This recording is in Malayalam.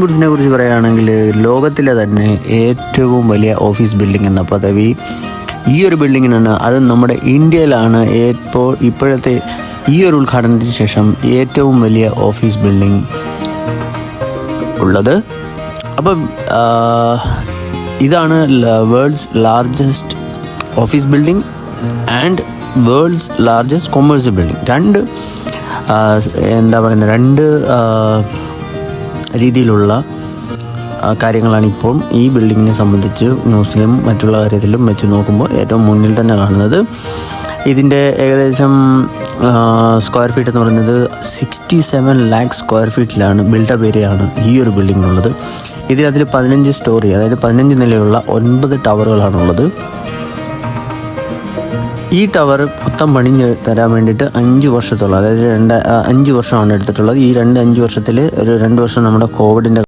ബുർജിനെ കുറിച്ച് പറയുകയാണെങ്കിൽ ലോകത്തിലെ തന്നെ ഏറ്റവും വലിയ ഓഫീസ് ബിൽഡിംഗ് എന്ന പദവി ഈ ഒരു ബിൽഡിങ്ങിനാണ്. അത് നമ്മുടെ ഇന്ത്യയിലാണ് ഇപ്പോഴത്തെ ഈ ഒരു ഉദ്ഘാടനത്തിന് ശേഷം ഏറ്റവും വലിയ ഓഫീസ് ബിൽഡിംഗ് ഉള്ളത്. അപ്പം ഇതാണ് world's largest office building and world's largest commercial building. രണ്ട് രീതിയിലുള്ള കാര്യങ്ങളാണ് ഇപ്പോൾ ഈ ബിൽഡിങ്ങിനെ സംബന്ധിച്ച് ന്യൂസിലും മറ്റുള്ള കാര്യത്തിലും വെച്ച് നോക്കുമ്പോൾ ഏറ്റവും മുന്നിൽ തന്നെ കാണുന്നത്. ഇതിൻ്റെ ഏകദേശം സ്ക്വയർ ഫീറ്റ് എന്ന് പറയുന്നത് 67 lakhs സ്ക്വയർ ഫീറ്റിലാണ് ബിൽഡപ്പ് ഏരിയയാണ് ഈ ഒരു ബിൽഡിങ്ങിനുള്ളത്. അതിൽ 15 സ്റ്റോറി, അതായത് 15 നിലയുള്ള 9 ടവറുകളാണുള്ളത്. ഈ ടവർ മൊത്തം പണിഞ്ഞ് തരാൻ വേണ്ടിയിട്ട് 5 വർഷത്തോളം, അതായത് 5 വർഷമാണ് എടുത്തിട്ടുള്ളത്. ഈ 5 വർഷത്തിൽ ഒരു 2 വർഷം നമ്മുടെ കോവിഡിൻ്റെ